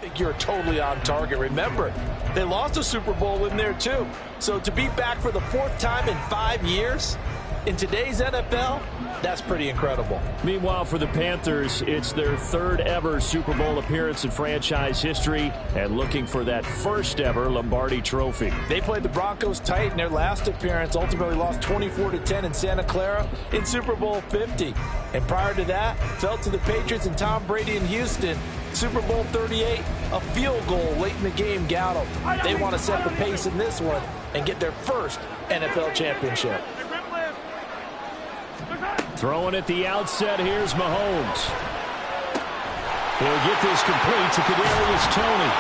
think you're totally on target. Remember, they lost a Super Bowl in there too. So to be back for the 4th time in 5 years in today's NFL, that's pretty incredible. Meanwhile, for the Panthers, it's their 3rd ever Super Bowl appearance in franchise history and looking for that first ever Lombardi Trophy. They played the Broncos tight in their last appearance, ultimately lost 24-10 in Santa Clara in Super Bowl 50. And prior to that, fell to the Patriots and Tom Brady in Houston. Super Bowl 38, a field goal late in the game got them. They want to set the pace in this one and get their first NFL championship. Throwing at the outset, here's Mahomes. He'll get this complete to Kadarius Toney.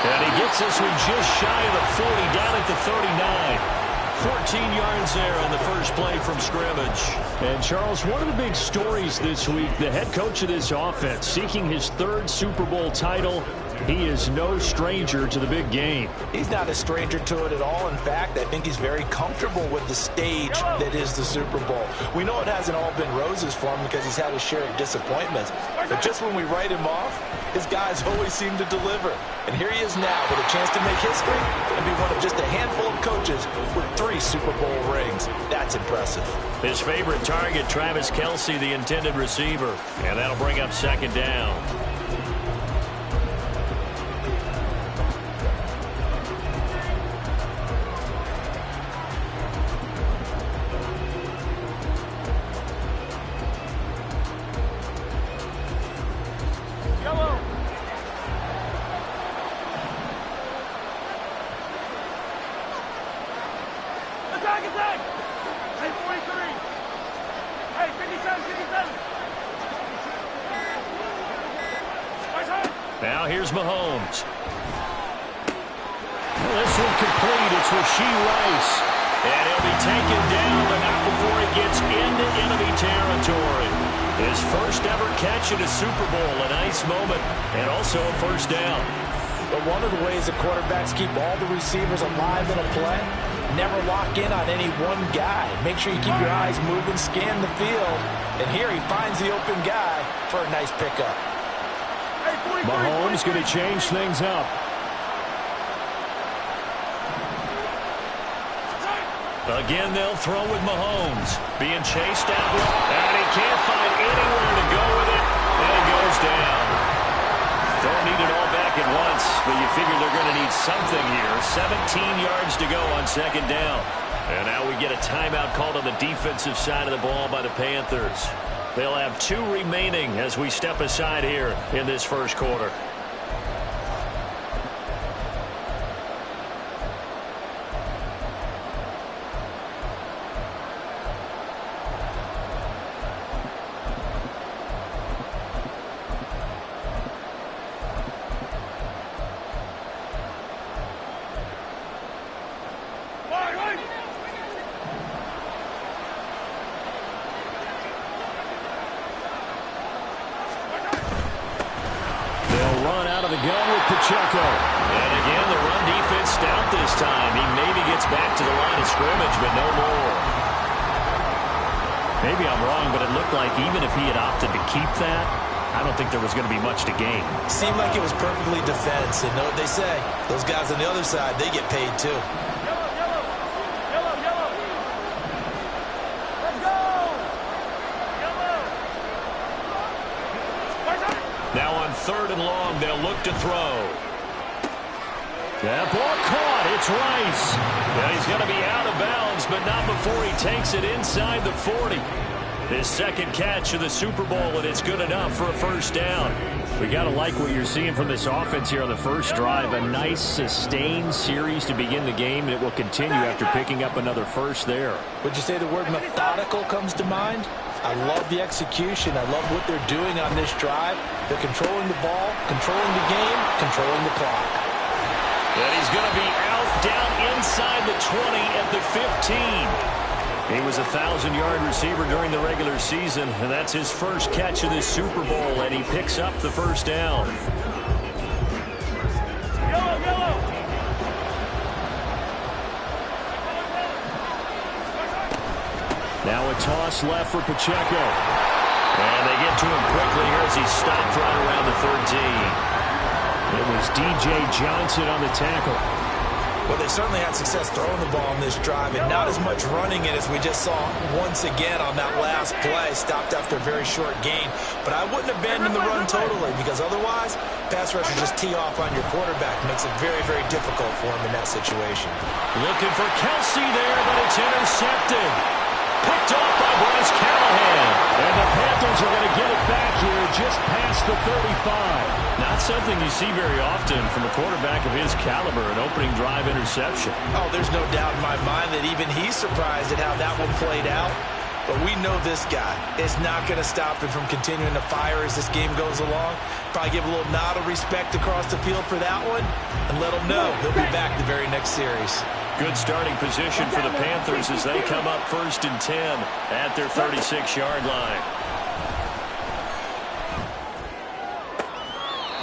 And he gets this one just shy of the 40, down at the 39. 14 yards there on the first play from scrimmage. And, Charles, one of the big stories this week, the head coach of this offense, seeking his 3rd Super Bowl title. He is no stranger to the big game. He's not a stranger to it at all. In fact, I think he's very comfortable with the stage that is the Super Bowl. We know it hasn't all been roses for him because he's had his share of disappointments. But just when we write him off, his guys always seem to deliver. And here he is now with a chance to make history and be one of just a handful of coaches with 3 Super Bowl rings. That's impressive. His favorite target, Travis Kelce, the intended receiver. And that'll bring up 2nd down. Now here's Mahomes. This one complete. It's Rashee Rice. And he'll be taken down, but not before he gets into enemy territory. His first ever catch in a Super Bowl. A nice moment. And also a first down. But one of the ways that quarterbacks keep all the receivers alive in a play, never lock in on any one guy. Make sure you keep your eyes moving, scan the field. And here he finds the open guy for a nice pickup. Mahomes going to change things up. Again, they'll throw with Mahomes. Being chased out. And he can't find anywhere to go with it. And it goes down. Don't need it all back at once, but you figure they're going to need something here. 17 yards to go on 2nd down. And now we get a timeout called on the defensive side of the ball by the Panthers. They'll have 2 remaining as we step aside here in this first quarter. Pacheco. And again, the run defense stout this time. He maybe gets back to the line of scrimmage, but no more. Maybe I'm wrong, but it looked like even if he had opted to keep that, I don't think there was going to be much to gain. Seemed like it was perfectly defense. And know what they say? Those guys on the other side, they get paid too. Now on 3rd and long, they'll look to throw. That ball caught. It's Rice. Now he's going to be out of bounds, but not before he takes it inside the 40. His 2nd catch of the Super Bowl, and it's good enough for a first down. We got to like what you're seeing from this offense here on the first drive. A nice, sustained series to begin the game, and it will continue after picking up another first there. Would you say the word methodical comes to mind? I love the execution. I love what they're doing on this drive. They're controlling the ball, controlling the game, controlling the clock. And he's going to be out, down inside the 20 at the 15. He was a 1,000-yard receiver during the regular season, and that's his first catch of this Super Bowl, and he picks up the first down. Now a toss left for Pacheco. And they get to him quickly here as he's stopped right around the 13. It was D.J. Johnson on the tackle. Well, they certainly had success throwing the ball on this drive, and not as much running it as we just saw once again on that last play. Stopped after a very short gain. But I wouldn't abandon the run totally, because otherwise, pass rushers just tee off on your quarterback. Makes it very, very difficult for him in that situation. Looking for Kelsey there, but it's intercepted. Picked off by Bryce Callahan. And the Panthers are going to get it back here just past the 35. Not something you see very often from a quarterback of his caliber, an opening drive interception. Oh, there's no doubt in my mind that even he's surprised at how that one played out. But we know this guy is not going to stop him from continuing to fire as this game goes along. Probably give a little nod of respect across the field for that one and let him know he'll be back the very next series. Good starting position for the Panthers as they come up 1st and 10 at their 36-yard line.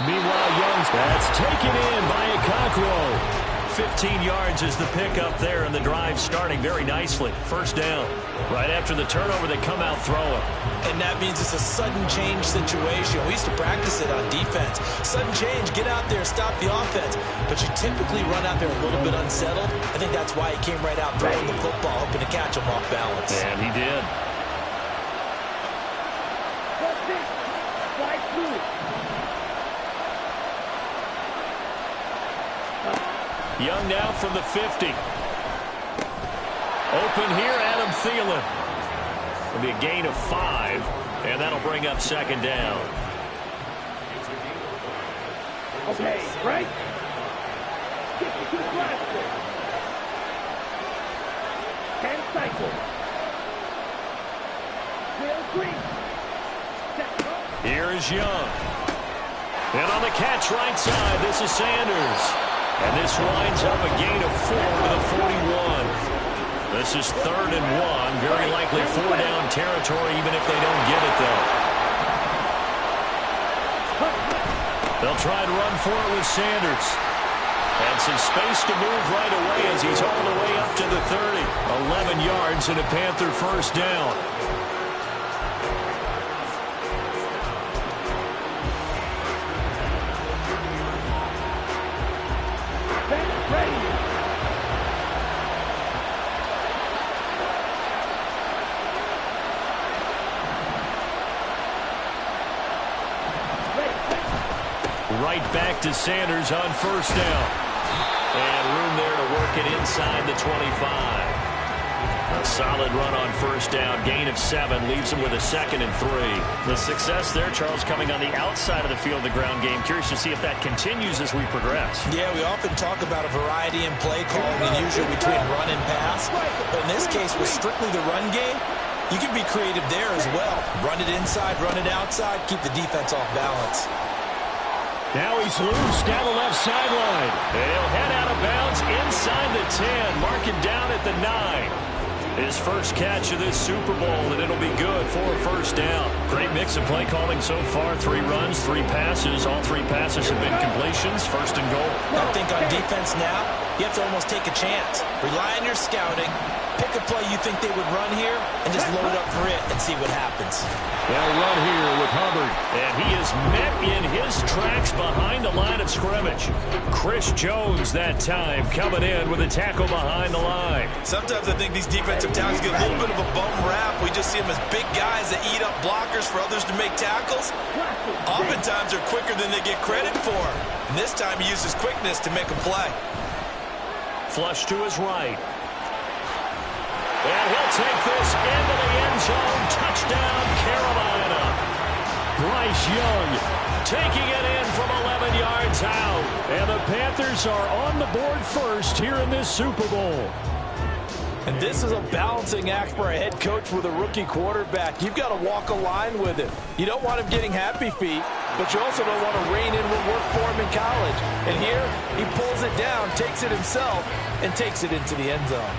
Meanwhile, Young's that's taken in by Okonkwo. 15 yards is the pickup there, and the drive starting very nicely. First down. Right after the turnover, they come out throwing. And that means it's a sudden change situation. We used to practice it on defense. Sudden change, get out there, stop the offense. But you typically run out there a little bit unsettled. I think that's why he came right out throwing the football, hoping to catch him off balance. And he did. Young now from the 50. Open here, Adam Thielen. It'll be a gain of 5, and that'll bring up 2nd down. Okay, right? 10 cycles. Here is Young. And on the catch right side, this is Sanders. And this winds up a gain of 4 to the 41. This is 3rd and 1. Very likely 4-down territory, even if they don't get it, though. They'll try to run for it with Sanders. And some space to move right away as he's all the way up to the 30. 11 yards and a Panther first down. Right back to Sanders on first down. And room there to work it inside the 25. A solid run on first down. Gain of 7 leaves him with a 2nd and 3. The success there, Charles, coming on the outside of the field, the ground game. Curious to see if that continues as we progress. Yeah, we often talk about a variety in play calling and usually between run and pass. But in this case, with strictly the run game, you can be creative there as well. Run it inside, run it outside, keep the defense off balance. Now he's loose down the left sideline. And he'll head out of bounds inside the 10. Marking down at the 9. His first catch of this Super Bowl, and it'll be good for a first down. Great mix of play calling so far. 3 runs, 3 passes. All 3 passes have been completions. 1st and goal. I think on defense now, you have to almost take a chance. Rely on your scouting. Pick a play you think they would run here and just load up for it and see what happens. They'll run here with Hubbard. And he is met in his tracks behind the line of scrimmage. Chris Jones that time coming in with a tackle behind the line. Sometimes I think these defensive tackles get a little bit of a bum rap. We just see them as big guys that eat up blockers for others to make tackles. Oftentimes they're quicker than they get credit for. And this time he uses quickness to make a play. Flush to his right. And he'll take this into the end zone. Touchdown, Carolina. Bryce Young taking it in from 11 yards out. And the Panthers are on the board first here in this Super Bowl. And this is a balancing act for a head coach with a rookie quarterback. You've got to walk a line with him. You don't want him getting happy feet, but you also don't want to rein in what worked for him in college. And here, he pulls it down, takes it himself, and takes it into the end zone.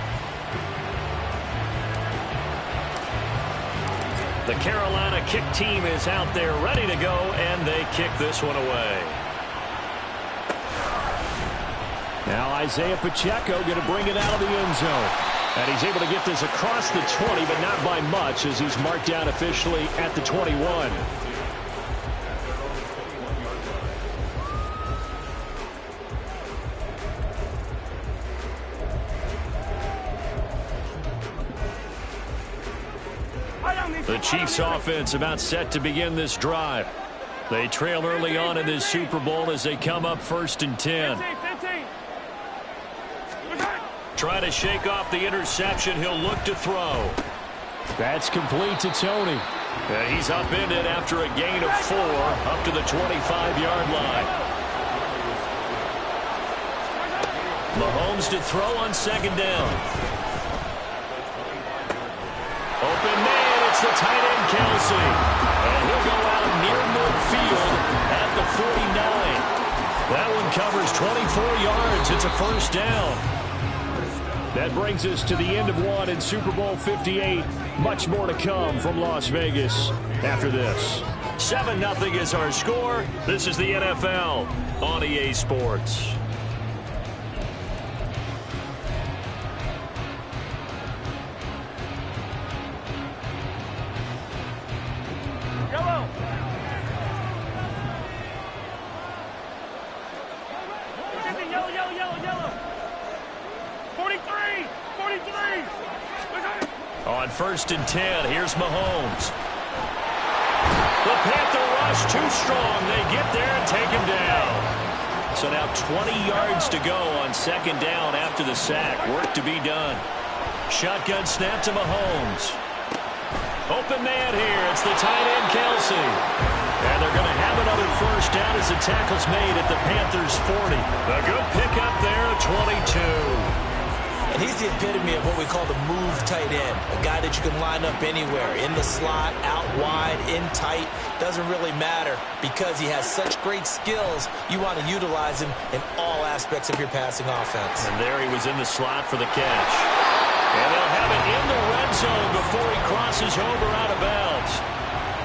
The Carolina kick team is out there ready to go, and they kick this one away. Now Isaiah Pacheco going to bring it out of the end zone. And he's able to get this across the 20, but not by much as he's marked down officially at the 21. The Chiefs offense about set to begin this drive. They trail early on in this Super Bowl as they come up 1st and 10. 15. Trying to shake off the interception. He'll look to throw. That's complete to Tony. He's upended after a gain of 4 up to the 25-yard line. Mahomes to throw on 2nd down. Open man, it's the tight end Kelsey. And he'll go out near midfield at the 49. That one covers 24 yards. It's a 1st down. That brings us to the end of one in Super Bowl 58. Much more to come from Las Vegas after this. 7-0 is our score. This is the NFL on EA Sports. Yellow. Yellow. 43. On 1st and 10, here's Mahomes. The Panther rush too strong. They get there and take him down. So now 20 yards to go on 2nd down after the sack. Work to be done. Shotgun snap to Mahomes. Open man here. It's the tight end Kelsey. And they're going to have another 1st down as the tackle's made at the Panthers' 40. A good pickup there at 22. And he's the epitome of what we call the move tight end. A guy that you can line up anywhere. In the slot, out wide, in tight. Doesn't really matter because he has such great skills. You want to utilize him in all aspects of your passing offense. And there he was in the slot for the catch. And they'll have it in the red zone before he crosses over out of bounds.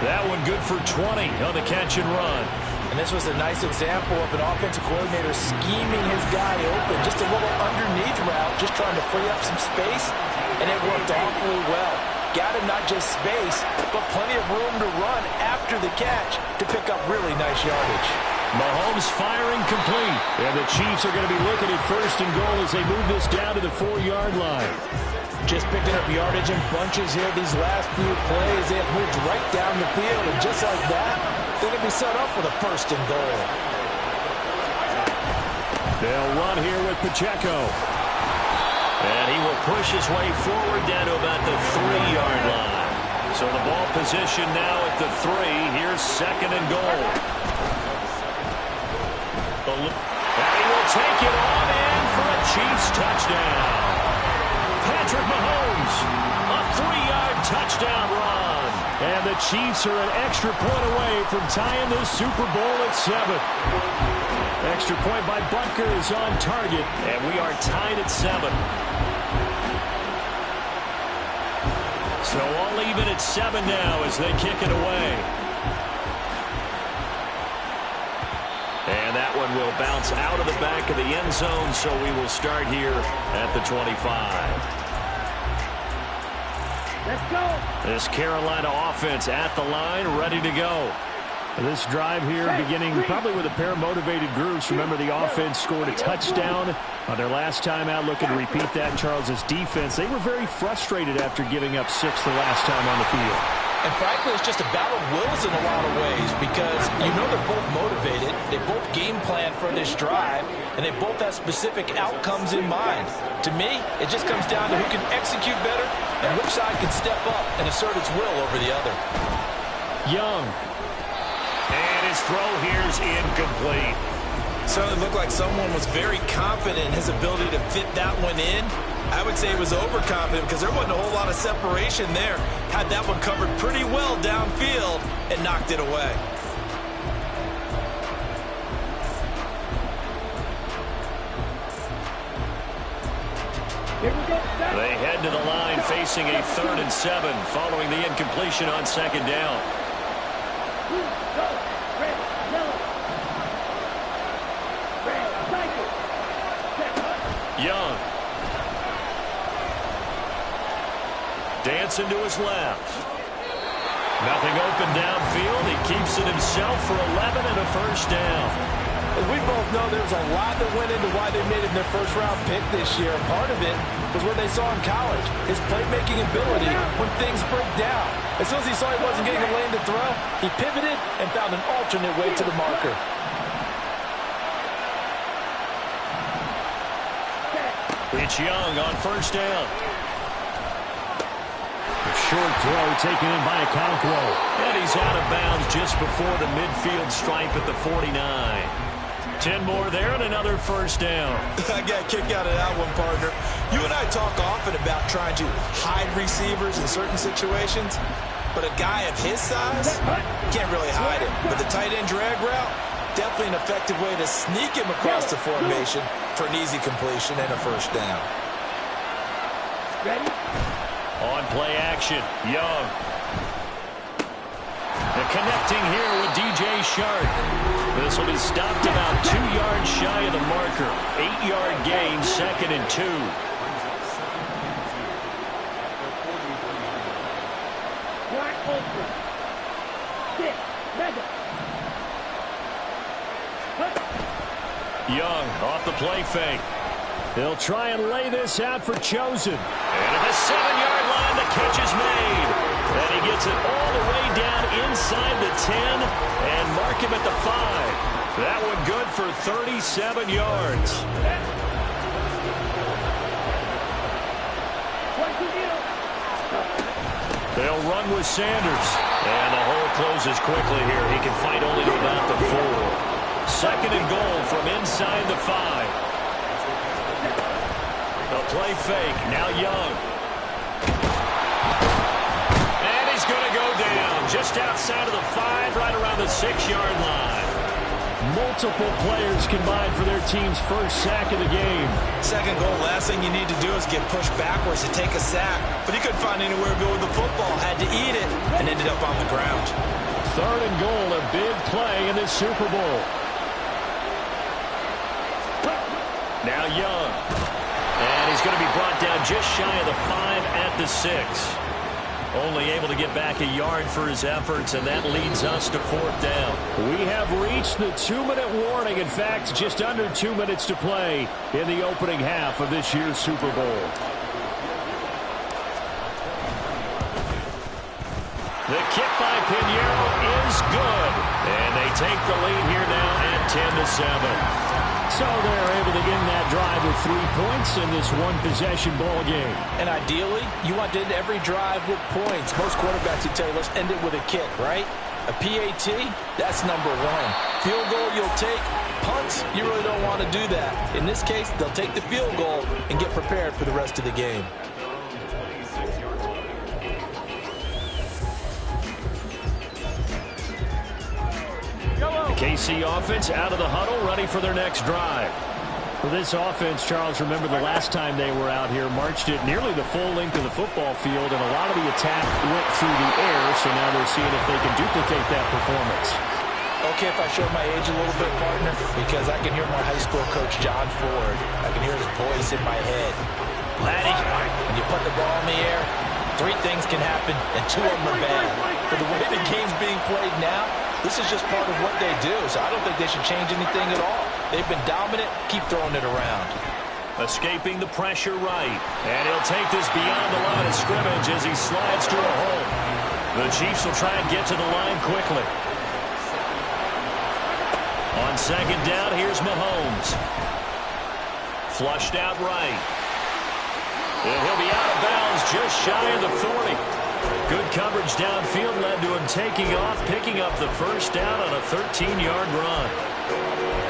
That one good for 20 on the catch and run. And this was a nice example of an offensive coordinator scheming his guy open. Just a little underneath route, just trying to free up some space, and it worked awfully well. Got him not just space, but plenty of room to run after the catch to pick up really nice yardage. Mahomes firing complete. And the Chiefs are going to be looking at 1st and goal as they move this down to the 4-yard line. Just picking up yardage in bunches here these last few plays. They have moved right down the field, and just like that, they're going to be set up for the 1st and goal. They'll run here with Pacheco. And he will push his way forward down to about the 3-yard line. So the ball position now at the 3. Here's 2nd and goal. And he will take it on in for a Chiefs touchdown. Patrick Mahomes, a 3-yard touchdown run. And the Chiefs are an extra point away from tying this Super Bowl at 7. Extra point by Butker is on target. And we are tied at 7. So all even at 7 now as they kick it away. And that one will bounce out of the back of the end zone, so we will start here at the 25. Let's go. This Carolina offense at the line, ready to go. This drive here beginning probably with a pair of motivated groups. Remember, the offense scored a touchdown on their last time out. Looking to repeat that. Charles's defense, they were very frustrated after giving up 6 the last time on the field. And frankly, it's just a battle of wills in a lot of ways because you know they're both motivated. They both game plan for this drive, and they both have specific outcomes in mind. To me, it just comes down to who can execute better and which side can step up and assert its will over the other. Young. And his throw here is incomplete. Certainly looked like someone was very confident in his ability to fit that one in. I would say he was overconfident because there wasn't a whole lot of separation there. Had that one covered pretty well downfield and knocked it away. They head to the line facing a 3rd and 7 following the incompletion on 2nd down. Young. Dancing to his left. Nothing open downfield. He keeps it himself for 11 and a 1st down. As we both know, there was a lot that went into why they made him their first-round pick this year. Part of it was what they saw in college, his playmaking ability when things break down. As soon as he saw he wasn't getting a lane to throw, he pivoted and found an alternate way to the marker. It's Young on first down. A short throw taken in by Okonkwo. And he's out of bounds just before the midfield stripe at the 49. 10 more there and another first down. I got a kick out of that one, partner. You and I talk often about trying to hide receivers in certain situations, but a guy of his size can't really hide it. But the tight end drag route, definitely an effective way to sneak him across the formation for an easy completion and a first down. Ready? On play action, Young. And connecting here with DJ Shark. This will be stopped about 2 yards shy of the marker. 8-yard gain, 2nd and 2. Wide open. 6. Mega. Young off the play fake. They'll try and lay this out for Chosen. And at the 7-yard line, the catch is made. And he gets it all the way down inside the 10 and mark him at the 5. That one good for 37 yards. They'll run with Sanders. And the hole closes quickly here. He can fight only to about the 4. 2nd and goal from inside the 5. A play fake. Now Young. And he's going to go down just outside of the 5, right around the 6-yard line. Multiple players combined for their team's first sack of the game. Second goal, last thing you need to do is get pushed backwards to take a sack. But he couldn't find anywhere to go with the football, had to eat it, and ended up on the ground. 3rd and goal, a big play in this Super Bowl. Now Young. And he's going to be brought down just shy of the 5 at the 6. Only able to get back a yard for his efforts, and that leads us to 4th down. We have reached the 2-minute warning. In fact, just under 2 minutes to play in the opening half of this year's Super Bowl. The kick by Pinheiro is good. And they take the lead here now at 10-7. So they're able to end that drive with 3 points in this one-possession ball game. And ideally, you want to end every drive with points. Most quarterbacks would tell you, let's end it with a kick, right? A PAT, that's number 1. Field goal you'll take. Punts, you really don't want to do that. In this case, they'll take the field goal and get prepared for the rest of the game. The KC offense out of the huddle, ready for their next drive. For this offense, Charles, remember the last time they were out here, marched it nearly the full length of the football field, and a lot of the attack went through the air, so now they're seeing if they can duplicate that performance. Okay, if I show my age a little bit, partner, because I can hear my high school coach, John Ford. I can hear his voice in my head. Laddie, when you put the ball in the air, 3 things can happen, and 2 of them are bad. For the way the game's being played now, this is just part of what they do, so I don't think they should change anything at all. They've been dominant. Keep throwing it around. Escaping the pressure right. And he'll take this beyond the line of scrimmage as he slides to a hole. The Chiefs will try and get to the line quickly. On 2nd down, here's Mahomes. Flushed out right. And he'll be out of bounds just shy of the 40. Good coverage downfield led to him taking off, picking up the first down on a 13-yard run.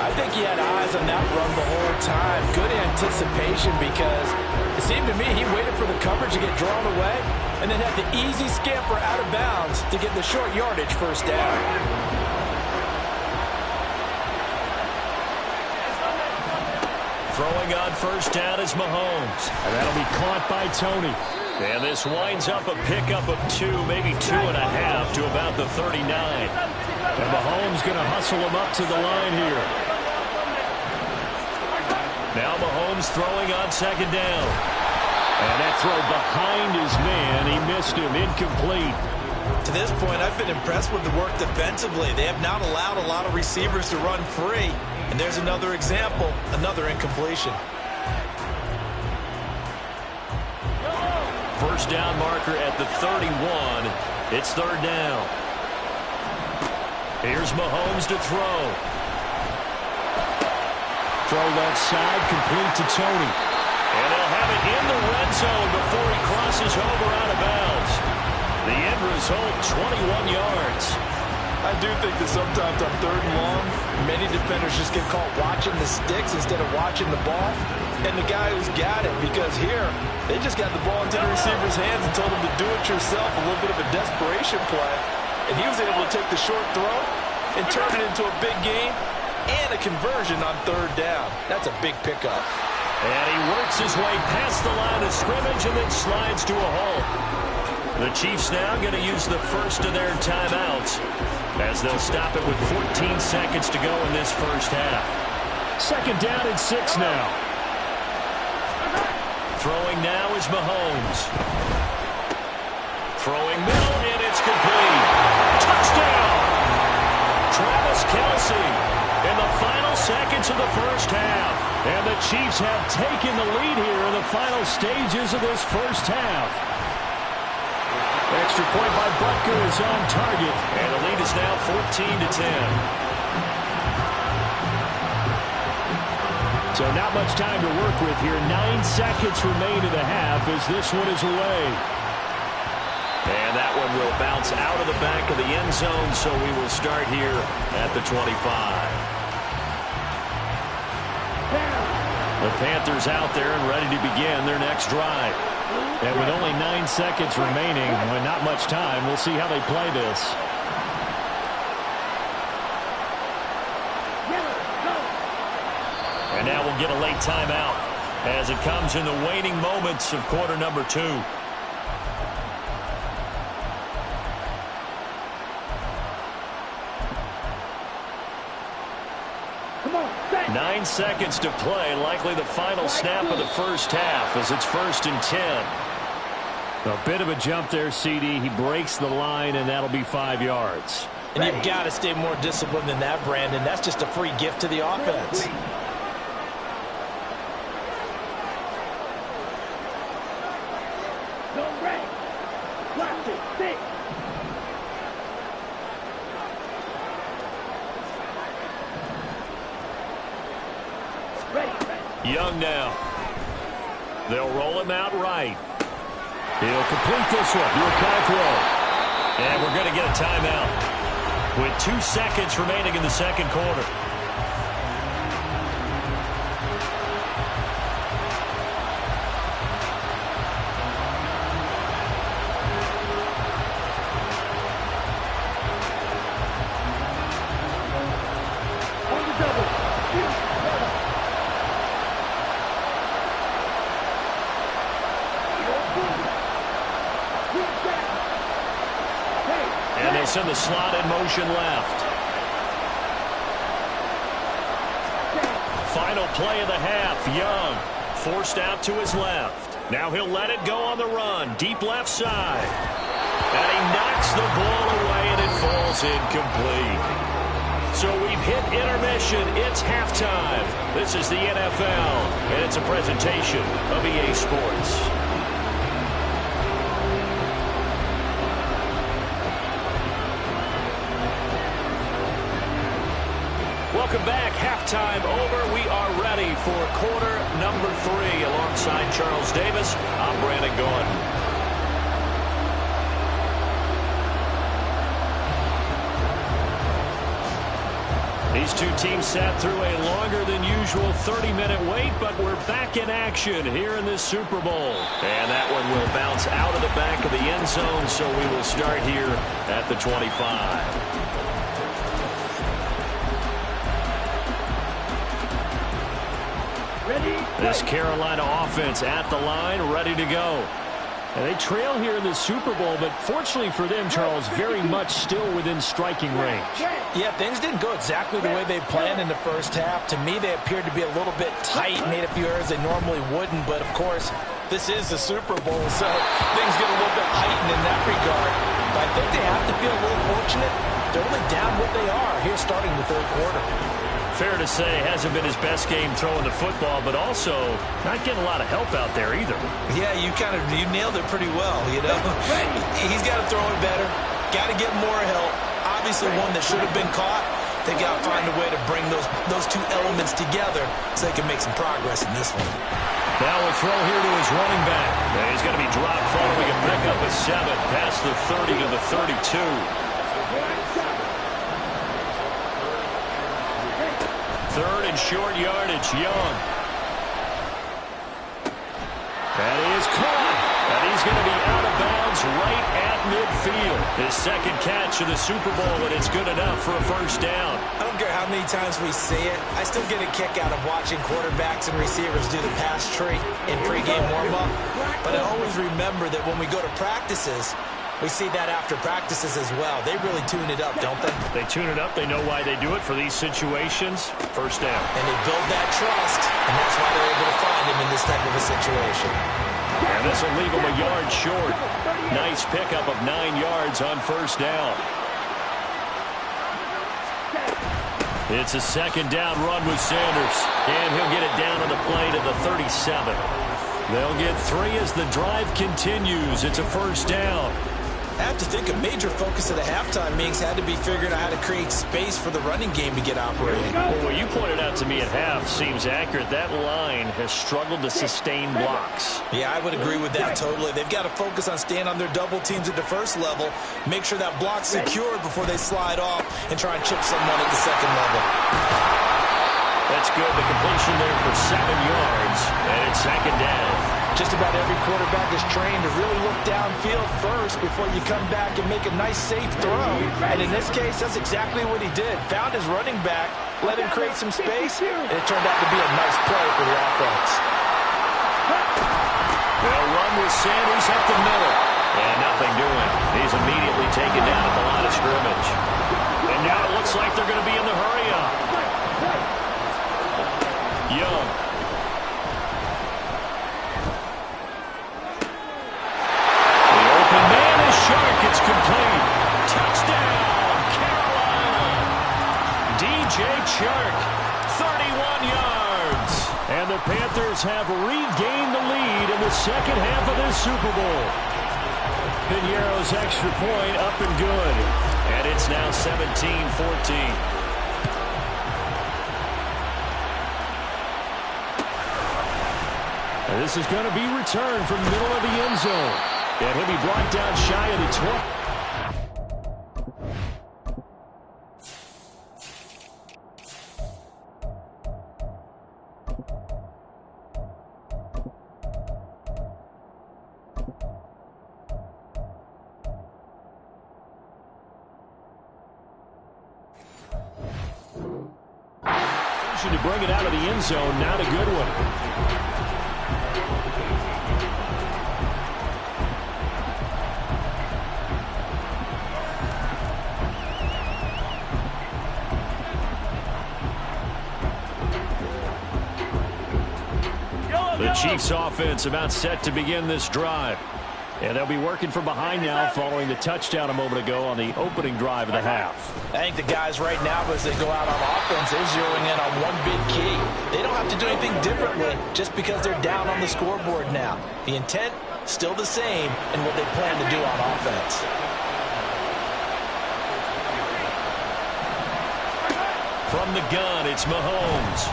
I think he had eyes on that run the whole time. Good anticipation because it seemed to me he waited for the coverage to get drawn away and then had the easy scamper out of bounds to get the short yardage first down. Throwing on first down is Mahomes. And that'll be caught by Tony. And this winds up a pickup of 2, maybe 2.5 to about the 39. And Mahomes going to hustle him up to the line here. Now Mahomes throwing on 2nd down. And that throw behind his man, he missed him, incomplete. To this point, I've been impressed with the work defensively. They have not allowed a lot of receivers to run free. And there's another example, another incompletion. First down marker at the 31. It's third down. Here's Mahomes to throw. Throw left side, complete to Tony. And they'll have it in the red zone before he crosses over out of bounds. The end result, 21 yards. I do think that sometimes on third and long, many defenders just get caught watching the sticks instead of watching the ball. And the guy who's got it, because here, they just got the ball into the receiver's hands and told him to do it yourself, a little bit of a desperation play. And he was able to take the short throw and turn it into a big gain and a conversion on third down. That's a big pickup. And he works his way past the line of scrimmage and then slides to a halt. The Chiefs now going to use the first of their timeouts as they'll stop it with 14 seconds to go in this first half. Second down and 6 now. Throwing now is Mahomes. Throwing middle, and it's complete. Touchdown! Travis Kelce in the final seconds of the first half. And the Chiefs have taken the lead here in the final stages of this first half. Extra point by Butker is on target. And the lead is now 14-10. So not much time to work with here. 9 seconds remain in the half as this one is away. And that one will bounce out of the back of the end zone, so we will start here at the 25. The Panthers out there and ready to begin their next drive. And with only 9 seconds remaining, and not much time, we'll see how they play this. And now we'll get a late timeout as it comes in the waning moments of quarter number 2. Come on, 9 seconds to play, likely the final snap of the first half as it's 1st and 10. A bit of a jump there, CD. He breaks the line, and that'll be 5 yards. And you've got to stay more disciplined than that, Brandon. That's just a free gift to the offense. Go ready. Watch it. 6. Ready. Young now. They'll roll him out right. He'll complete this one. Okonkwo. And we're going to get a timeout with 2 seconds remaining in the second quarter. On the double. And they send the slot in motion left. Final play of the half. Young forced out to his left. Now he'll let it go on the run. Deep left side. And he knocks the ball away and it falls incomplete. So we've hit intermission. It's halftime. This is the NFL, and it's a presentation of EA Sports. Welcome back. Halftime over. We are ready for quarter number 3. Alongside Charles Davis, I'm Brandon Gordon. These two teams sat through a longer than usual 30-minute wait, but we're back in action here in this Super Bowl. And that one will bounce out of the back of the end zone, so we will start here at the 25. This Carolina offense at the line, ready to go. And they trail here in the Super Bowl, but fortunately for them, Charles, very much still within striking range. Yeah, things didn't go exactly the way they planned in the first half. To me, they appeared to be a little bit tight, made a few errors they normally wouldn't. But, of course, this is the Super Bowl, so things get a little bit heightened in that regard. But I think they have to feel a little fortunate. They're only down what they are here starting the third quarter. Fair to say, hasn't been his best game throwing the football, but also not getting a lot of help out there either. Yeah, you nailed it pretty well, you know. He's got to throw it better, got to get more help. Obviously one that should have been caught. They got to find a way to bring those two elements together so they can make some progress in this one. Now a throw here to his running back. He's going to be dropped following a pickup of 7 past the 30 to the 32. Third and short yardage, Young. That is caught. And he's going to be out of bounds right at midfield. His second catch of the Super Bowl, and it's good enough for a first down. I don't care how many times we see it. I still get a kick out of watching quarterbacks and receivers do the pass tree in pregame warm-up. But I always remember that when we go to practices, we see that after practices as well. They really tune it up, don't they? They tune it up. They know why they do it for these situations. First down. And they build that trust, and that's why they're able to find him in this type of a situation. And this will leave him a yard short. Nice pickup of 9 yards on first down. It's a second down run with Sanders. And he'll get it down on the play to the 37. They'll get 3 as the drive continues. It's a first down. I have to think a major focus of the halftime meetings had to be figuring out how to create space for the running game to get operating. Well, what you pointed out to me at half seems accurate. That line has struggled to sustain blocks. Yeah, I would agree with that totally. They've got to focus on staying on their double teams at the first level, make sure that block's secured before they slide off and try and chip someone at the second level. That's good. The completion there for 7 yards, and it's second down. Just about every quarterback is trained to really look downfield first before you come back and make a nice, safe throw. And in this case, that's exactly what he did. Found his running back, let him create some space, and it turned out to be a nice play for the offense. They'll run with Sanders up the middle. And nothing doing. He's immediately taken down at the line of scrimmage. And now it looks like they're going to be in the hurry-up. Young. It's complete. Touchdown, Carolina. DJ Chark, 31 yards. And the Panthers have regained the lead in the second half of this Super Bowl. Piñeiro's extra point up and good. And it's now 17-14. And this is going to be returned from the middle of the end zone. And he'll be brought down shy of the 20. To bring it out of the end zone, not a good one. The Chiefs offense about set to begin this drive. And they'll be working from behind now following the touchdown a moment ago on the opening drive of the half. I think the guys right now, as they go out on offense, they're zeroing in on one big key. They don't have to do anything differently just because they're down on the scoreboard now. The intent, still the same in what they plan to do on offense. From the gun, it's Mahomes.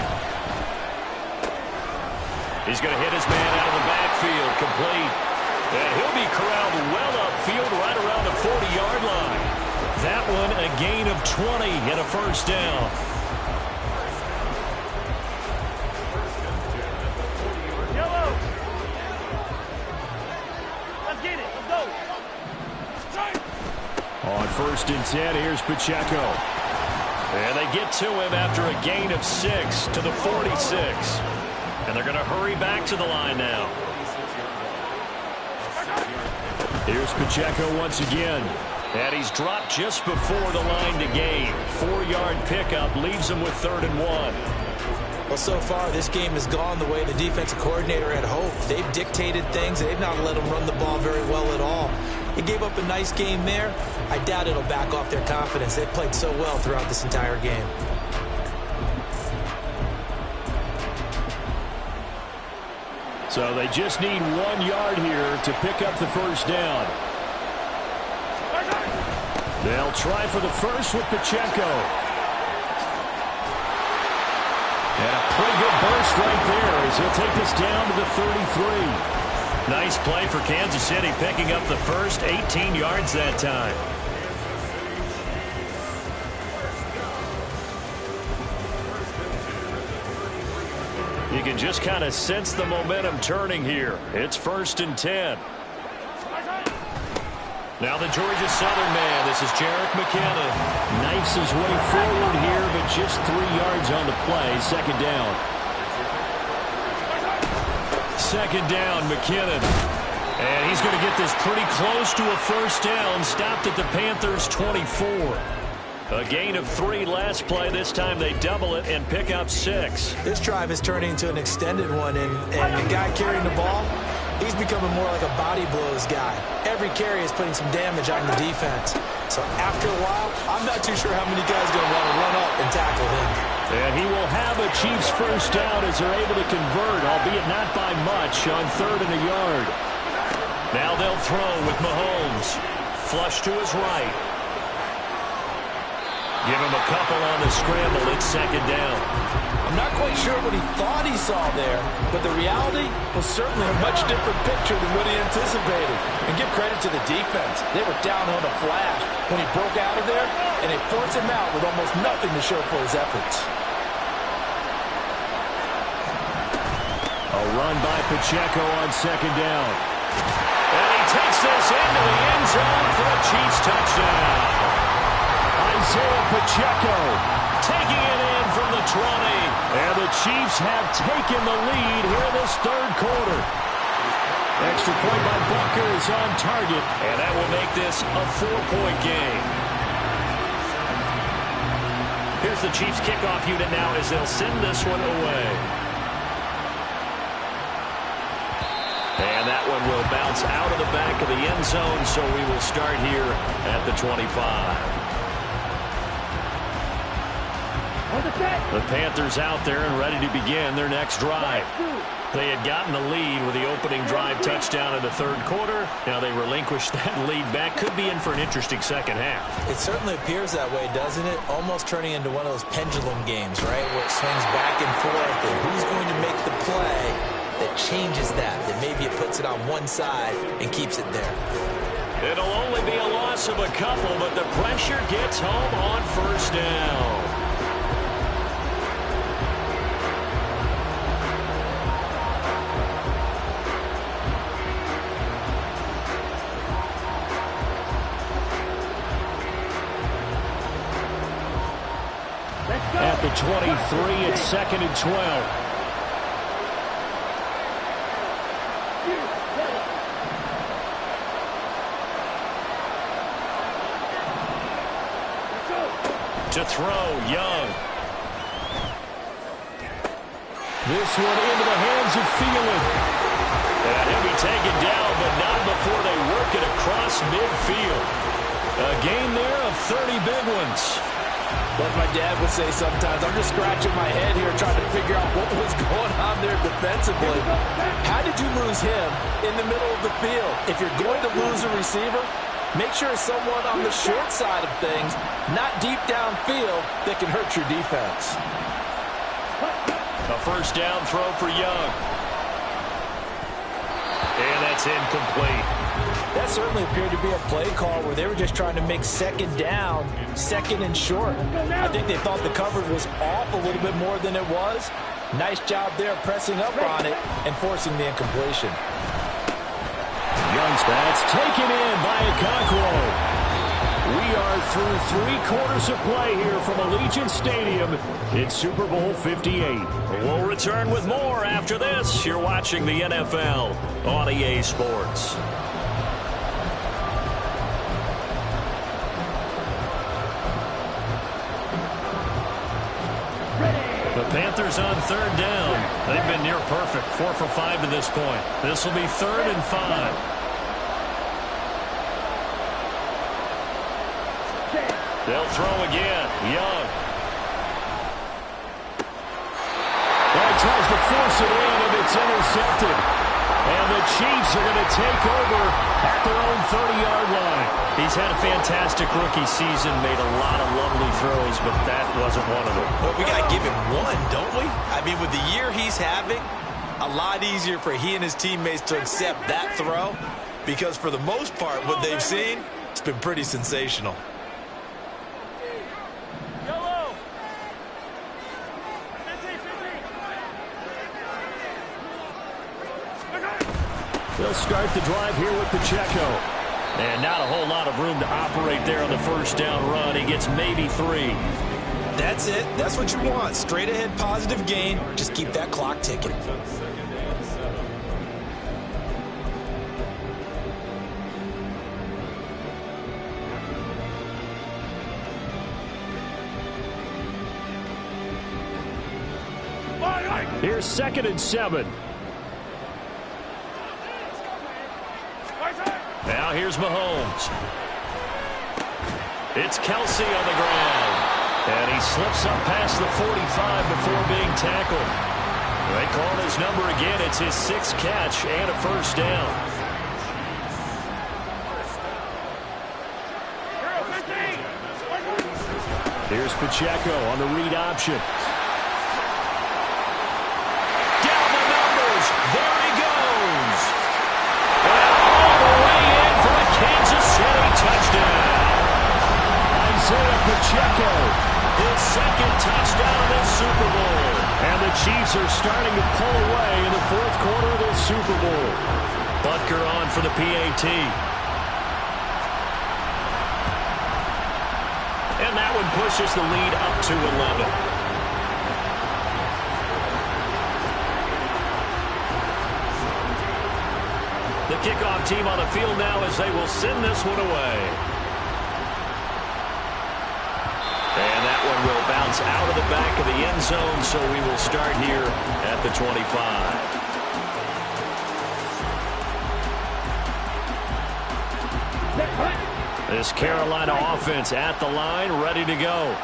He's going to hit his man out of the backfield, complete. And he'll be corralled well upfield right around the 40-yard line. That one a gain of 20 and a first down. Yellow. Let's get it. Let's go. On 1st and 10, here's Pacheco. And they get to him after a gain of 6 to the 46. And they're going to hurry back to the line now. Here's Pacheco once again. And he's dropped just before the line to gain. 4-yard pickup leaves him with 3rd and 1. Well, so far, this game has gone the way the defensive coordinator had hoped. They've dictated things. They've not let them run the ball very well at all. They gave up a nice game there. I doubt it'll back off their confidence. They've played so well throughout this entire game. So they just need 1 yard here to pick up the first down. They'll try for the first with Pacheco. And a pretty good burst right there as he'll take this down to the 33. Nice play for Kansas City, picking up the first, 18 yards that time. You can just kind of sense the momentum turning here. It's 1st and 10. Now the Georgia Southern man. This is Jerick McKinnon. Knifes his way forward here, but just 3 yards on the play. 2nd down. 2nd down, McKinnon. And he's going to get this pretty close to a first down. Stopped at the Panthers' 24. A gain of 3 last play. This time they double it and pick up 6. This drive is turning into an extended one, and the guy carrying the ball, he's becoming more like a body blows guy. Every carry is putting some damage on the defense. So after a while, I'm not too sure how many guys are going to want to run up and tackle him. And he will have a Chiefs first down as they're able to convert, albeit not by much, on 3rd and a yard. Now they'll throw with Mahomes. Flush to his right. Give him a couple on the scramble. It's 2nd down. I'm not quite sure what he thought he saw there, but the reality was certainly a much different picture than what he anticipated. And give credit to the defense. They were down on a flash when he broke out of there, and they forced him out with almost nothing to show for his efforts. A run by Pacheco on 2nd down. And he takes this into the end zone for a Chiefs touchdown. Isaiah Pacheco Taking it in from the 20. And the Chiefs have taken the lead here in this 3rd quarter. Extra point by Butker is on target. And that will make this a 4-point game. Here's the Chiefs kickoff unit now as they'll send this one away. And that one will bounce out of the back of the end zone, so we will start here at the 25. The Panthers out there and ready to begin their next drive. They had gotten the lead with the opening drive touchdown in the 3rd quarter. Now they relinquished that lead back. Could be in for an interesting second half. It certainly appears that way, doesn't it? Almost turning into one of those pendulum games, right, where it swings back and forth, and who's going to make the play that changes that maybe it puts it on one side and keeps it there. It'll only be a loss of a couple, but the pressure gets home on 1st down. At the 23, it's 2nd and 12. To throw, Young. This one into the hands of Thielen. And he'll be taken down, but not before they work it across midfield. A gain there of 30 big ones. Like my dad would say sometimes, I'm just scratching my head here trying to figure out what was going on there defensively. How did you lose him in the middle of the field? If you're going to lose a receiver, make sure it's someone on the short side of things, not deep downfield, that can hurt your defense. A 1st down throw for Young. And that's incomplete. That certainly appeared to be a play call where they were just trying to make 2nd down, 2nd and short. I think they thought the coverage was off a little bit more than it was. Nice job there pressing up on it and forcing the incompletion. Young's that's taken in by Okonkwo. We are through 3 quarters of play here from Allegiant Stadium in Super Bowl 58. We'll return with more after this. You're watching the NFL on EA Sports. The Panthers on 3rd down. They've been near perfect, 4 for 5 to this point. This will be 3rd and 5. They'll throw again. Young. Well, he tries to force it in, and it's intercepted. Chiefs are going to take over at their own 30-yard line. He's had a fantastic rookie season, made a lot of lovely throws, but that wasn't one of them. Well, we got to give him one, don't we? I mean, with the year he's having, a lot easier for he and his teammates to accept that throw, because for the most part, what they've seen, it's been pretty sensational. Yellow. 15. They'll start the drive here with Pacheco. And not a whole lot of room to operate there on the first down run. He gets maybe 3. That's it. That's what you want. Straight ahead positive gain. Just keep that clock ticking. Here's 2nd and 7. Now here's Mahomes. It's Kelsey on the ground. And he slips up past the 45 before being tackled. They call his number again. It's his 6th catch and a first down. Here's Pacheco on the read option. Down the numbers. There he goes. And all the way in for a Kansas City touchdown. Isaiah Pacheco. His 2nd touchdown of this Super Bowl. And the Chiefs are starting to pull away in the 4th quarter of this Super Bowl. Butker on for the PAT. And that one pushes the lead up to 11. The kickoff team on the field now as they will send this one away. And that one will bounce out of the back of the end zone, so we will start here at the 25. This Carolina offense at the line, ready to go.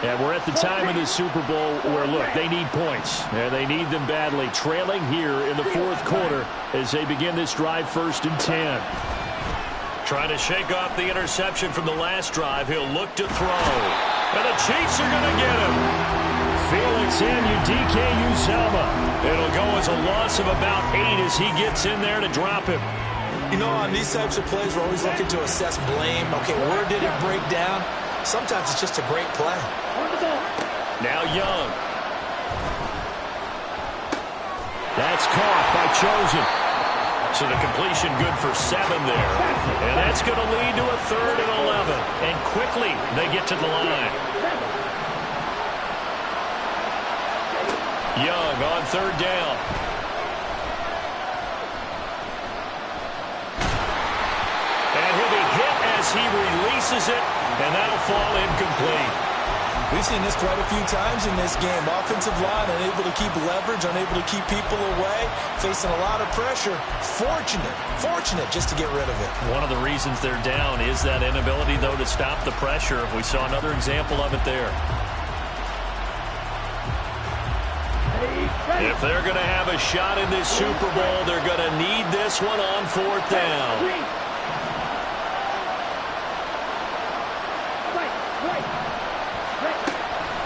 And we're at the time of the Super Bowl where, look, they need points. And they need them badly. Trailing here in the 4th quarter as they begin this drive 1st and 10. Trying to shake off the interception from the last drive. He'll look to throw. And the Chiefs are going to get him. Felix Anudike-Uzomah. It'll go as a loss of about 8 as he gets in there to drop him. You know, on these types of plays, we're always looking to assess blame. Okay, where did it break down? Sometimes it's just a great play. Now Young. That's caught by Chosen. So the completion good for 7 there. And that's going to lead to a 3rd and 11. And quickly they get to the line. Young on 3rd down. And he'll be hit as he releases it. And that'll fall incomplete. We've seen this quite a few times in this game. Offensive line unable to keep leverage, unable to keep people away, facing a lot of pressure. Fortunate just to get rid of it. One of the reasons they're down is that inability, though, to stop the pressure. We saw another example of it there. If they're going to have a shot in this Super Bowl, they're going to need this one on 4th down.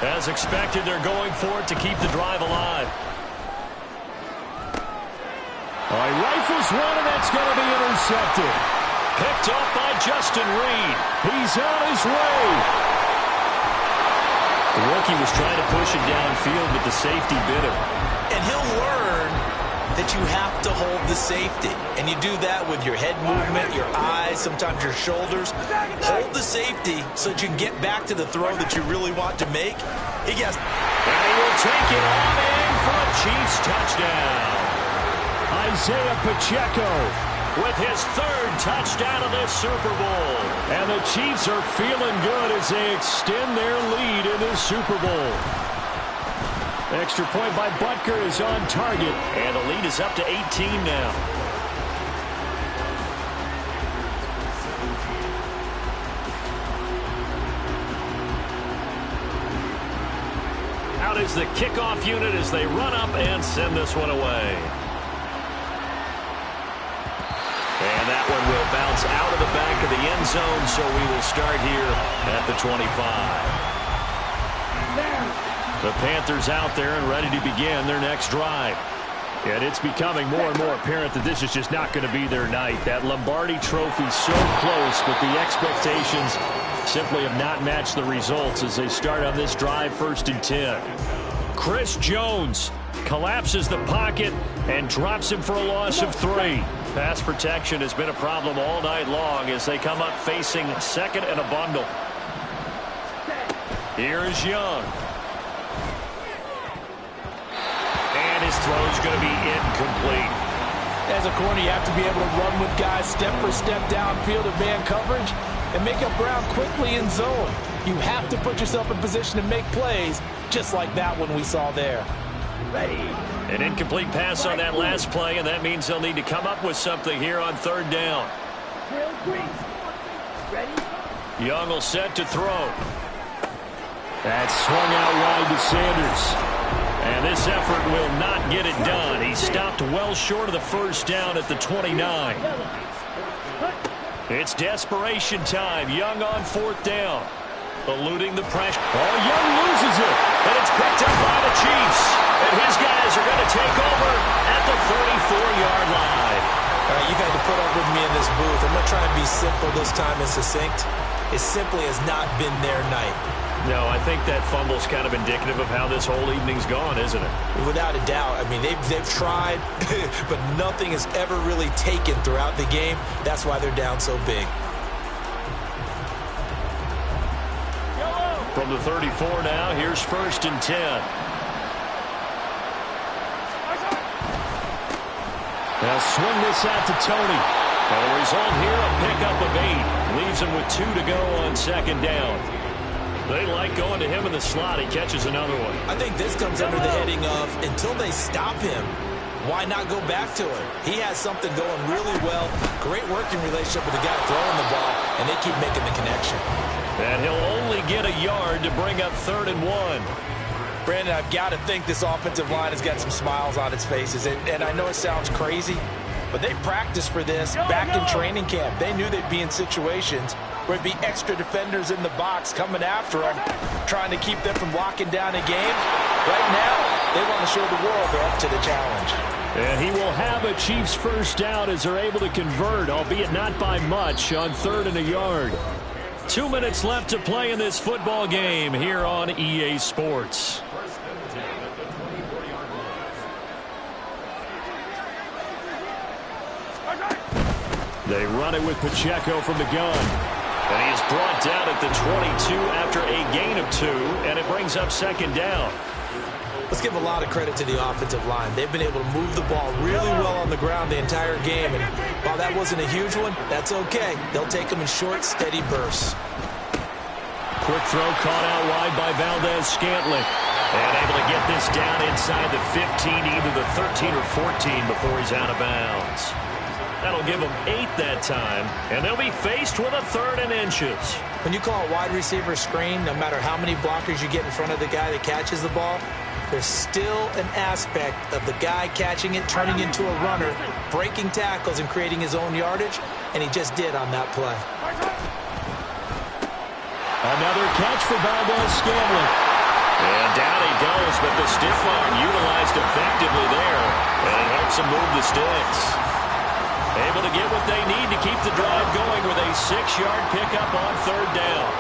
As expected, they're going for it to keep the drive alive. He rifles one, and that's going to be intercepted. Picked up by Justin Reed. He's on his way. The rookie was trying to push it downfield, but the safety bit him. And he'll learn that you have to hold the safety. And you do that with your head movement, your eyes, sometimes your shoulders. Hold the safety so that you can get back to the throw that you really want to make. And he will take it on in for a Chiefs touchdown. Isaiah Pacheco with his 3rd touchdown of this Super Bowl. And the Chiefs are feeling good as they extend their lead in this Super Bowl. Extra point by Butker is on target. And the lead is up to 18 now. Out is the kickoff unit as they run up and send this one away. And that one will bounce out of the back of the end zone, so we will start here at the 25. The Panthers out there and ready to begin their next drive. And it's becoming more and more apparent that this is just not going to be their night. That Lombardi Trophy so close, but the expectations simply have not matched the results as they start on this drive, 1st and 10. Chris Jones collapses the pocket and drops him for a loss of 3. Pass protection has been a problem all night long as they come up facing 2nd and a bundle. Here is Young. And his throw is going to be incomplete. As a corner, you have to be able to run with guys step for step downfield of man coverage and make up ground quickly in zone. You have to put yourself in position to make plays, just like that one we saw there. An incomplete pass on that last play, and that means they'll need to come up with something here on 3rd down. Young will set to throw. That's swung out wide to Sanders. And this effort will not get it done. He stopped well short of the 1st down at the 29. It's desperation time. Young on 4th down. Eluding the pressure. Oh, Young loses it. And it's picked up by the Chiefs. And his guys are going to take over at the 34-yard line. All right, you've had to put up with me in this booth. I'm going to try and be simple this time and succinct. It simply has not been their night. No, I think that fumble's kind of indicative of how this whole evening's gone, isn't it? Without a doubt. I mean, they've tried, but nothing has ever really taken throughout the game. That's why they're down so big. From the 34 now, here's 1st and 10. They'll swing this out to Tony. And the result here, a pickup of 8. Leaves him with 2 to go on 2nd down. They like going to him in the slot. He catches another one. I think this comes under the heading of, until they stop him, why not go back to him? He has something going really well. Great working relationship with the guy throwing the ball, and they keep making the connection. And he'll only get a yard to bring up 3rd and 1. Brandon, I've got to think this offensive line has got some smiles on its faces. And I know it sounds crazy, but they practiced for this back in training camp. They knew they'd be in situations where it'd be extra defenders in the box coming after them, trying to keep them from locking down a game. Right now, they want to show the world they're up to the challenge. And he will have a Chiefs 1st down as they're able to convert, albeit not by much, on 3rd and a yard. 2 minutes left to play in this football game here on EA Sports. They run it with Pacheco from the gun. And he is brought down at the 22 after a gain of 2, and it brings up 2nd down. Let's give a lot of credit to the offensive line. They've been able to move the ball really well on the ground the entire game. And while that wasn't a huge one, that's okay. They'll take them in short, steady bursts. Quick throw caught out wide by Valdez-Scantling. And able to get this down inside the 15, either the 13 or 14 before he's out of bounds. That'll give them 8 that time, and they'll be faced with a 3rd and inches. When you call a wide receiver screen, no matter how many blockers you get in front of the guy that catches the ball, there's still an aspect of the guy catching it, turning into a runner, breaking tackles and creating his own yardage, and he just did on that play. Another catch for Valdez-Scantling. And down he goes, but the stiff arm utilized effectively there, and it helps him move the sticks. Able to get what they need to keep the drive going with a 6-yard pickup on 3rd down.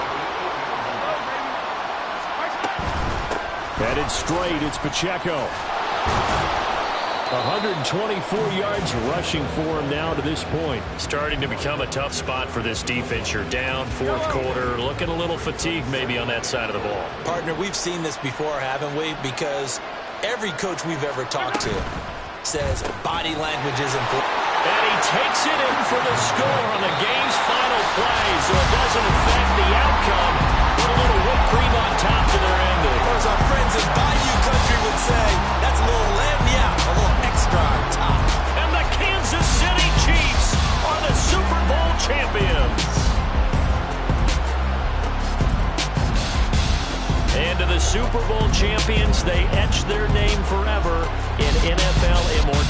Headed straight, it's Pacheco. 124 yards rushing for him now to this point. Starting to become a tough spot for this defense. You're down 4th quarter, looking a little fatigued maybe on that side of the ball. Partner, we've seen this before, haven't we? Because every coach we've ever talked to says body language is important. And he takes it in for the score on the game's final play, so it doesn't affect the outcome. Put a little whipped cream on top to their ending. Or as our friends in Bayou Country would say, that's a little lamb a little extra on top. And the Kansas City Chiefs are the Super Bowl champions. And to the Super Bowl champions, they etch their name forever in NFL immortality.